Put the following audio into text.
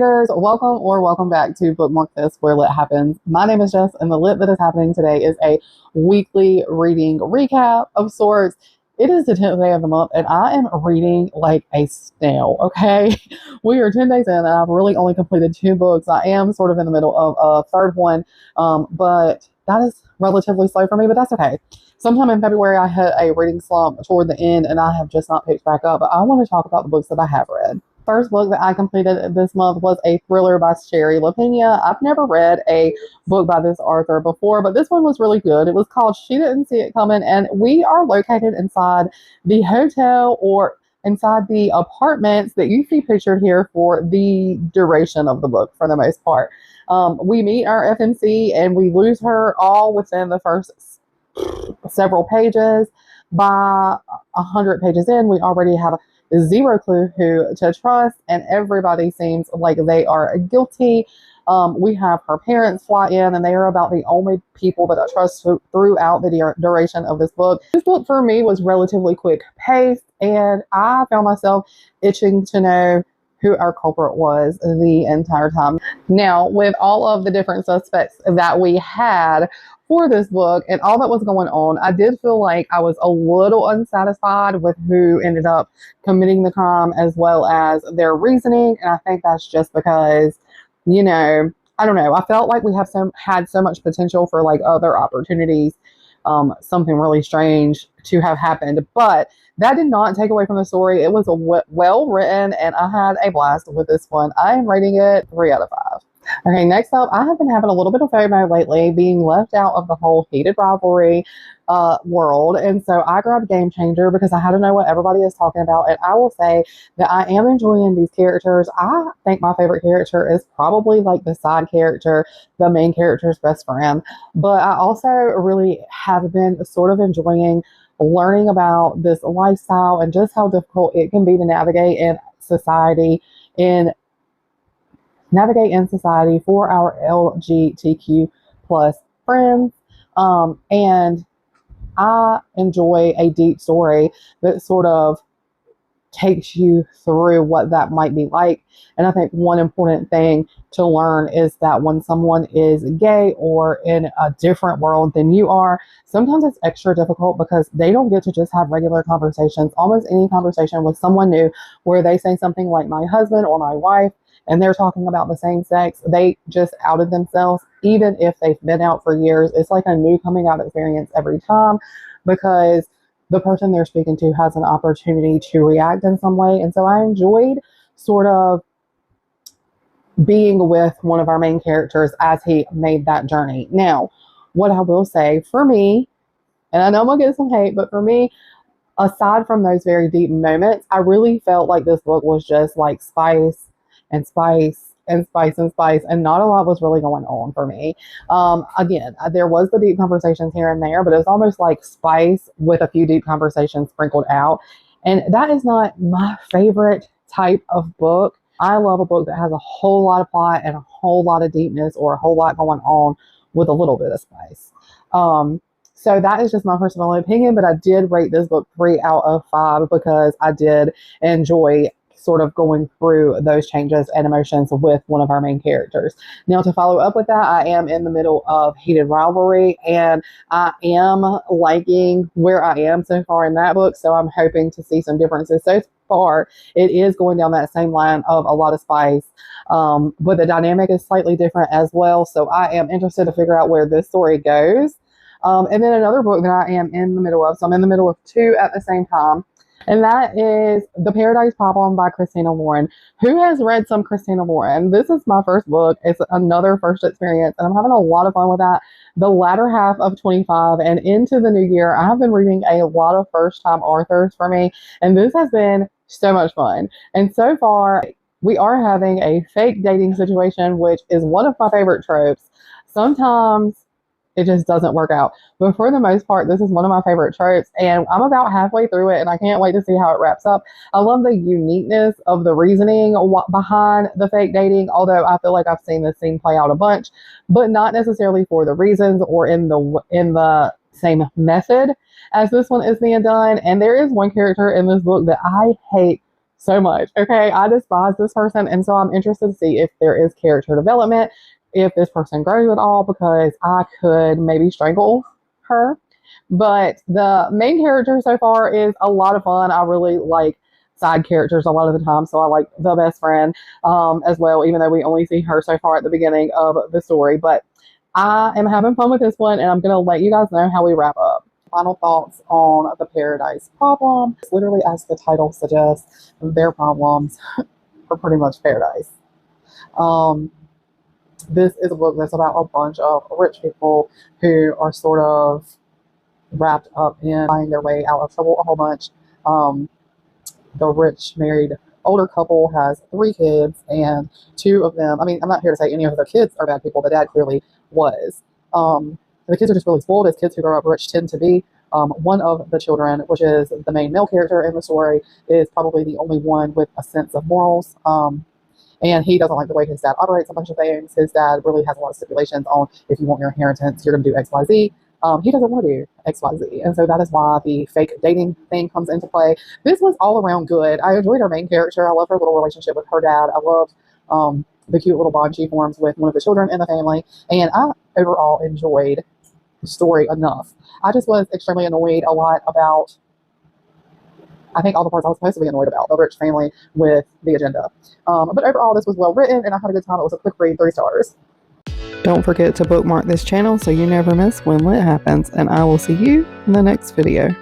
readers, welcome back to Bookmark This, where lit happens. My name is Jess, and the lit that is happening today is a weekly reading recap of sorts. It is the 10th day of the month, and I am reading like a snail, okay? We are 10 days in, and I've really only completed 2 books. I am sort of in the middle of a third one, but that is relatively slow for me, but that's okay. Sometime in February, I hit a reading slump toward the end, and I have just not picked back up, but I want to talk about the books that I have read. First book that I completed this month was a thriller by Sherry LaPena. I've never read a book by this author before, but this one was really good. It was called She Didn't See It Coming, and we are located inside the hotel or inside the apartments that you see pictured here for the duration of the book for the most part. We meet our FNC and we lose her all within the first several pages. By 100 pages in, we already have zero clue who to trust, and everybody seems like they are guilty. We have her parents fly in, and they are about the only people that I trust throughout the duration of this book. This book for me was relatively quick paced, and I found myself itching to know who our culprit was the entire time. Now, with all of the different suspects that we had for this book and all that was going on, I did feel like I was a little unsatisfied with who ended up committing the crime as well as their reasoning. And I think that's just because, you know, I don't know. I felt like we had so much potential for like other opportunities, something really strange to have happened. But that did not take away from the story. It was well written, and I had a blast with this one. I am rating it 3 out of 5. Okay, next up, I have been having a little bit of FOMO lately, being left out of the whole heated rivalry world. And so I grabbed Game Changer because I had to know what everybody is talking about. And I will say that I am enjoying these characters. I think my favorite character is probably like the side character, the main character's best friend. But I also really have been sort of enjoying learning about this lifestyle and just how difficult it can be to navigate in society for our LGBTQ plus friends. And I enjoy a deep story that sort of takes you through what that might be like. And I think one important thing to learn is that when someone is gay or in a different world than you are, sometimes it's extra difficult because they don't get to just have regular conversations, almost any conversation with someone new, where they say something like my husband or my wife, and they're talking about the same sex. They just outed themselves, even if they've been out for years. It's like a new coming out experience every time because the person they're speaking to has an opportunity to react in some way. And so I enjoyed sort of being with one of our main characters as he made that journey. Now, what I will say for me, and I know I'm going to get some hate, but for me, aside from those very deep moments, I really felt like this book was just like spice and spice and spice and spice, and not a lot was really going on for me. Again, there was the deep conversations here and there, but it was almost like spice with a few deep conversations sprinkled out. And that is not my favorite type of book. I love a book that has a whole lot of plot and a whole lot of deepness or a whole lot going on with a little bit of spice. So that is just my personal opinion, but I did rate this book 3 out of 5 because I did enjoy sort of going through those changes and emotions with one of our main characters. Now, to follow up with that, I am in the middle of Heated Rivalry, and I am liking where I am so far in that book, so I'm hoping to see some differences. So far, it is going down that same line of a lot of spice, but the dynamic is slightly different as well, so I am interested to figure out where this story goes. And then another book that I am in the middle of, so I'm in the middle of 2 at the same time, and that is The Paradise Problem by Christina Lauren. Who has read some Christina Lauren? This is my first book. It's another first experience, and I'm having a lot of fun with that. The latter half of 25 and into the new year, I have been reading a lot of first-time authors for me, and this has been so much fun. And so far, we are having a fake dating situation, which is one of my favorite tropes. Sometimes it just doesn't work out. But for the most part, this is one of my favorite tropes, and I'm about halfway through it, and I can't wait to see how it wraps up. I love the uniqueness of the reasoning behind the fake dating, although I feel like I've seen this scene play out a bunch, but not necessarily for the reasons or in the same method as this one is being done. And there is one character in this book that I hate so much. Okay, I despise this person, and so I'm interested to see if there is character development, if this person grows at all, because I could maybe strangle her. But the main character so far is a lot of fun. I really like side characters a lot of the time, so I like the best friend as well, even though we only see her so far at the beginning of the story. But I am having fun with this one, and I'm going to let you guys know how we wrap up. Final thoughts on the Paradise Problem. It's literally, as the title suggests, their problems are pretty much paradise. This is a book that's about a bunch of rich people who are sort of wrapped up in finding their way out of trouble a whole bunch. The rich married older couple has 3 kids, and 2 of them, I mean, I'm not here to say any of their kids are bad people. The dad clearly was. The kids are just really spoiled, as kids who grow up rich tend to be. One of the children, which is the main male character in the story, is probably the only one with a sense of morals. And he doesn't like the way his dad operates a bunch of things. His dad really has a lot of stipulations on, if you want your inheritance, you're going to do X, Y, Z. He doesn't want to do X, Y, Z. And so that is why the fake dating thing comes into play. This was all around good. I enjoyed her main character. I love her little relationship with her dad. I loved the cute little bond she forms with one of the children in the family. And I overall enjoyed the story enough. I just was extremely annoyed a lot about, I think, all the parts I was supposed to be annoyed about, the rich family with the agenda. But overall, this was well written, and I had a good time. It was a quick read, 3 stars. Don't forget to bookmark this channel so you never miss when lit happens, and I will see you in the next video.